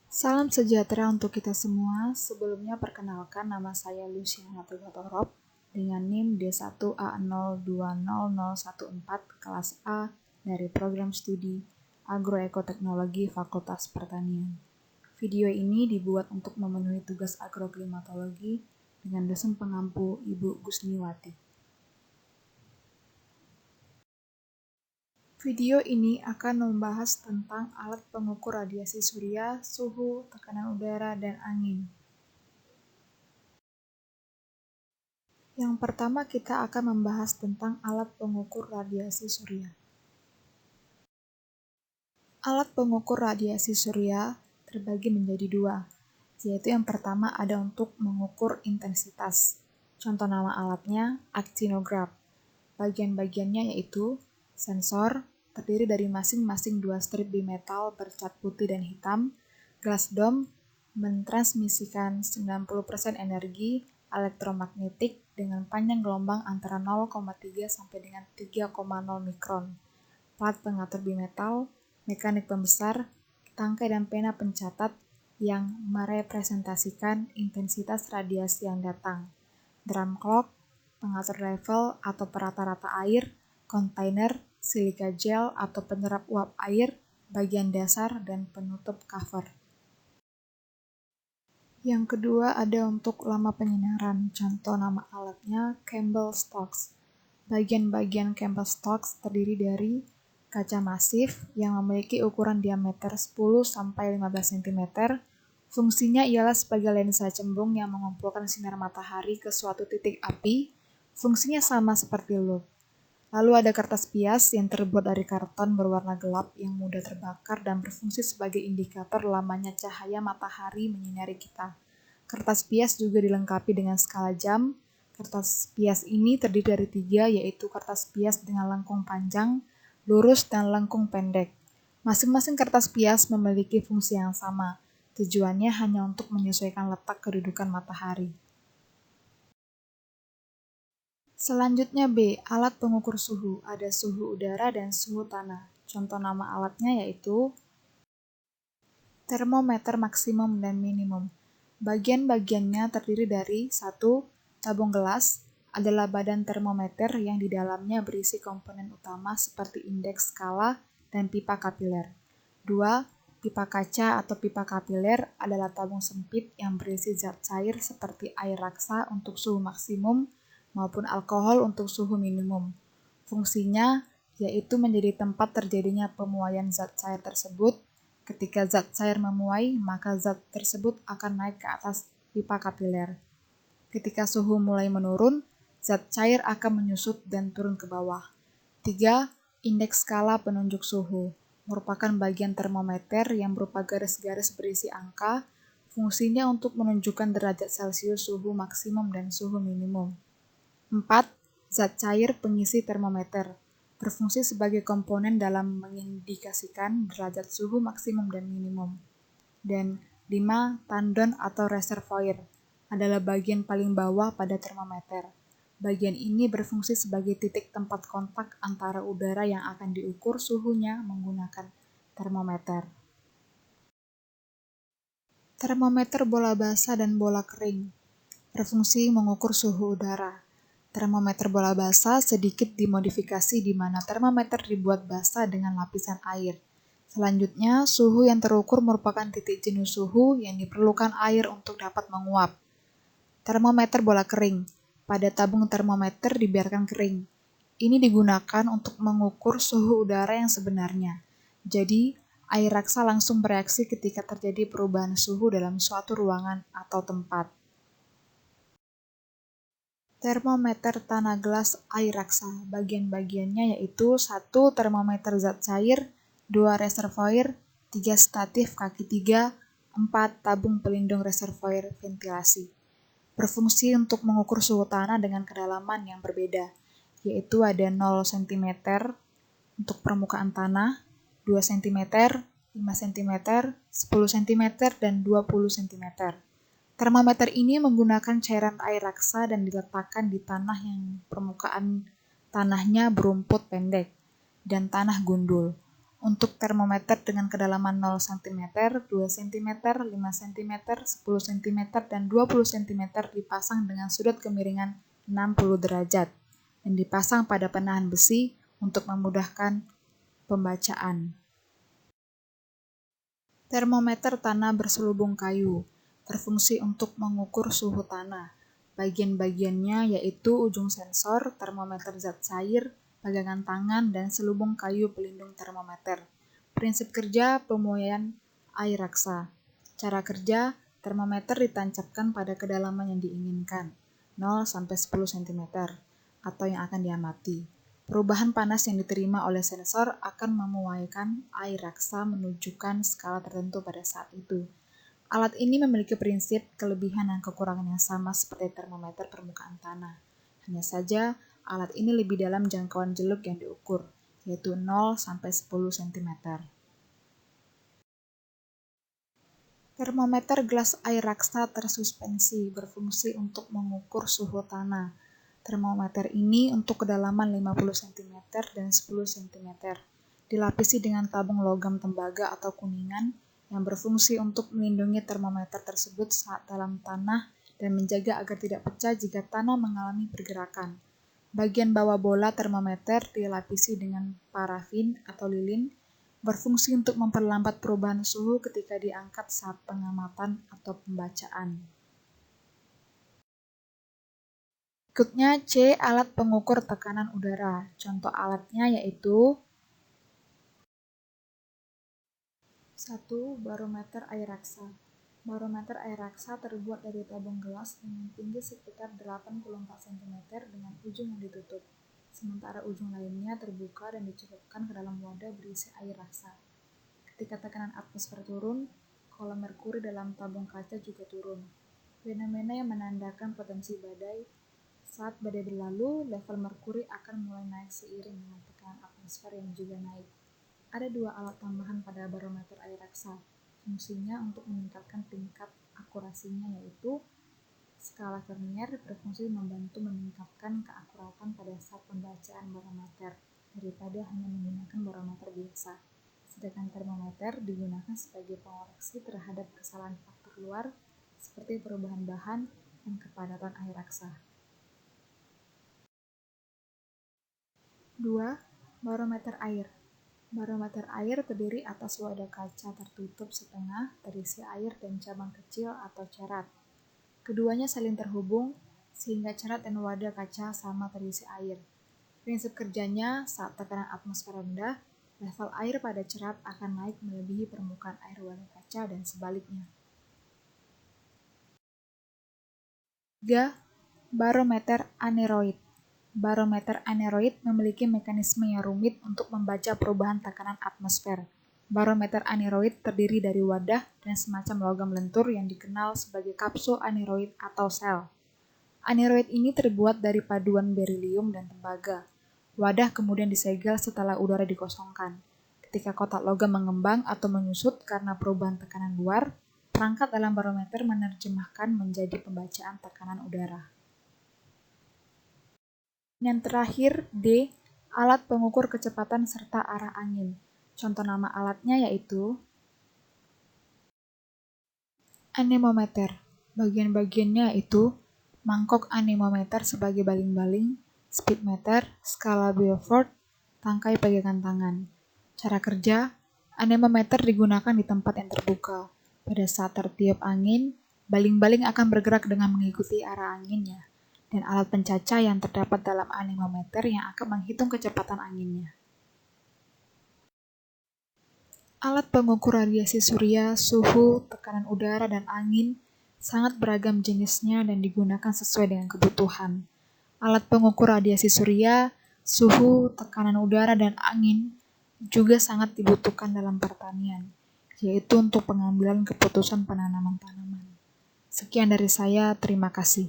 Salam sejahtera untuk kita semua. Sebelumnya perkenalkan, nama saya Luciana Tegatorop dengan NIM D1A020014 kelas A dari program studi Agroekoteknologi Fakultas Pertanian. Video ini dibuat untuk memenuhi tugas agroklimatologi dengan dosen pengampu Ibu Gusniwati. Video ini akan membahas tentang alat pengukur radiasi surya, suhu, tekanan udara, dan angin. Yang pertama kita akan membahas tentang alat pengukur radiasi surya. Alat pengukur radiasi surya terbagi menjadi dua, yaitu yang pertama ada untuk mengukur intensitas. Contoh nama alatnya actinograph. Bagian-bagiannya yaitu sensor, terdiri dari masing-masing dua strip bimetal bercat putih dan hitam. Glass dome mentransmisikan 90% energi elektromagnetik dengan panjang gelombang antara 0,3 sampai dengan 3,0 mikron. Plat pengatur bimetal, mekanik pembesar, tangkai dan pena pencatat yang merepresentasikan intensitas radiasi yang datang. Drum clock, pengatur level atau perata-rata air, kontainer, silika gel atau penyerap uap air, bagian dasar, dan penutup cover. Yang kedua ada untuk lama penyinaran, contoh nama alatnya Campbell Stokes. Bagian-bagian Campbell Stokes terdiri dari kaca masif yang memiliki ukuran diameter 10-15 cm. Fungsinya ialah sebagai lensa cembung yang mengumpulkan sinar matahari ke suatu titik api. Fungsinya sama seperti loupe. Lalu ada kertas pias yang terbuat dari karton berwarna gelap yang mudah terbakar dan berfungsi sebagai indikator lamanya cahaya matahari menyinari kita. Kertas pias juga dilengkapi dengan skala jam. Kertas pias ini terdiri dari 3, yaitu kertas pias dengan lengkung panjang, lurus, dan lengkung pendek. Masing-masing kertas pias memiliki fungsi yang sama. Tujuannya hanya untuk menyesuaikan letak kedudukan matahari. Selanjutnya B, alat pengukur suhu. Ada suhu udara dan suhu tanah. Contoh nama alatnya yaitu termometer maksimum dan minimum. Bagian-bagiannya terdiri dari 1. Tabung gelas adalah badan termometer yang di dalamnya berisi komponen utama seperti indeks skala dan pipa kapiler. 2. Pipa kaca atau pipa kapiler adalah tabung sempit yang berisi zat cair seperti air raksa untuk suhu maksimum maupun alkohol untuk suhu minimum. Fungsinya yaitu menjadi tempat terjadinya pemuaian zat cair tersebut. Ketika zat cair memuai, maka zat tersebut akan naik ke atas pipa kapiler. Ketika suhu mulai menurun, zat cair akan menyusut dan turun ke bawah. 3. Indeks skala penunjuk suhu merupakan bagian termometer yang berupa garis-garis berisi angka. Fungsinya untuk menunjukkan derajat Celcius suhu maksimum dan suhu minimum. 4. Zat cair pengisi termometer berfungsi sebagai komponen dalam mengindikasikan derajat suhu maksimum dan minimum. Dan 5. Tandon atau reservoir adalah bagian paling bawah pada termometer. Bagian ini berfungsi sebagai titik tempat kontak antara udara yang akan diukur suhunya menggunakan termometer. Termometer bola basah dan bola kering berfungsi mengukur suhu udara. Termometer bola basah sedikit dimodifikasi di mana termometer dibuat basah dengan lapisan air. Selanjutnya, suhu yang terukur merupakan titik jenuh suhu yang diperlukan air untuk dapat menguap. Termometer bola kering. Pada tabung termometer dibiarkan kering. Ini digunakan untuk mengukur suhu udara yang sebenarnya. Jadi, air raksa langsung bereaksi ketika terjadi perubahan suhu dalam suatu ruangan atau tempat. Termometer tanah gelas air raksa. Bagian-bagiannya yaitu 1. Termometer zat cair, 2. Reservoir, 3. Statif kaki 3, 4. Tabung pelindung reservoir ventilasi. Berfungsi untuk mengukur suhu tanah dengan kedalaman yang berbeda, yaitu ada 0 cm untuk permukaan tanah, 2 cm, 5 cm, 10 cm, dan 20 cm. Termometer ini menggunakan cairan air raksa dan diletakkan di tanah yang permukaan tanahnya berumput pendek dan tanah gundul. Untuk termometer dengan kedalaman 0 cm, 2 cm, 5 cm, 10 cm, dan 20 cm dipasang dengan sudut kemiringan 60 derajat dan dipasang pada penahan besi untuk memudahkan pembacaan. Termometer tanah berselubung kayu berfungsi untuk mengukur suhu tanah. Bagian-bagiannya yaitu ujung sensor, termometer zat cair, pegangan tangan, dan selubung kayu pelindung termometer. Prinsip kerja pemuaian air raksa. Cara kerja, termometer ditancapkan pada kedalaman yang diinginkan, 0-10 cm, atau yang akan diamati. Perubahan panas yang diterima oleh sensor akan memuaikan air raksa menunjukkan skala tertentu pada saat itu. Alat ini memiliki prinsip, kelebihan, dan kekurangan yang sama seperti termometer permukaan tanah. Hanya saja, alat ini lebih dalam jangkauan jeluk yang diukur, yaitu 0-10 cm. Termometer gelas air raksa tersuspensi berfungsi untuk mengukur suhu tanah. Termometer ini untuk kedalaman 50 cm dan 10 cm. Dilapisi dengan tabung logam tembaga atau kuningan yang berfungsi untuk melindungi termometer tersebut saat dalam tanah dan menjaga agar tidak pecah jika tanah mengalami pergerakan. Bagian bawah bola termometer dilapisi dengan parafin atau lilin, berfungsi untuk memperlambat perubahan suhu ketika diangkat saat pengamatan atau pembacaan. Berikutnya C. Alat pengukur tekanan udara. Contoh alatnya yaitu 1. Barometer air raksa. Barometer air raksa terbuat dari tabung gelas dengan tinggi sekitar 84 cm dengan ujung yang ditutup, sementara ujung lainnya terbuka dan dicelupkan ke dalam wadah berisi air raksa. Ketika tekanan atmosfer turun, kolom merkuri dalam tabung kaca juga turun. Fenomena yang menandakan potensi badai. Saat badai berlalu, level merkuri akan mulai naik seiring dengan tekanan atmosfer yang juga naik. Ada 2 alat tambahan pada barometer air raksa. Fungsinya untuk meningkatkan tingkat akurasinya yaitu skala Vernier berfungsi membantu meningkatkan keakuratan pada saat pembacaan barometer daripada hanya menggunakan barometer biasa. Sedangkan termometer digunakan sebagai pengoreksi terhadap kesalahan faktor luar seperti perubahan bahan dan kepadatan air raksa. 2. Barometer air. Barometer air terdiri atas wadah kaca tertutup setengah terisi air dan cabang kecil atau cerat. Keduanya saling terhubung sehingga cerat dan wadah kaca sama terisi air. Prinsip kerjanya, saat tekanan atmosfer rendah, level air pada cerat akan naik melebihi permukaan air wadah kaca dan sebaliknya. 3. Barometer aneroid. Barometer aneroid memiliki mekanisme yang rumit untuk membaca perubahan tekanan atmosfer. Barometer aneroid terdiri dari wadah dan semacam logam lentur yang dikenal sebagai kapsul aneroid atau sel. Aneroid ini terbuat dari paduan berilium dan tembaga. Wadah kemudian disegel setelah udara dikosongkan. Ketika kotak logam mengembang atau menyusut karena perubahan tekanan luar, perangkat dalam barometer menerjemahkan menjadi pembacaan tekanan udara. Yang terakhir, D. Alat pengukur kecepatan serta arah angin. Contoh nama alatnya yaitu anemometer. Bagian-bagiannya yaitu mangkok anemometer sebagai baling-baling, speedometer, skala Beaufort, tangkai pegangan tangan. Cara kerja, anemometer digunakan di tempat yang terbuka. Pada saat tertiup angin, baling-baling akan bergerak dengan mengikuti arah anginnya, dan alat pencaca yang terdapat dalam anemometer yang akan menghitung kecepatan anginnya. Alat pengukur radiasi surya, suhu, tekanan udara, dan angin sangat beragam jenisnya dan digunakan sesuai dengan kebutuhan. Alat pengukur radiasi surya, suhu, tekanan udara, dan angin juga sangat dibutuhkan dalam pertanian, yaitu untuk pengambilan keputusan penanaman tanaman. Sekian dari saya, terima kasih.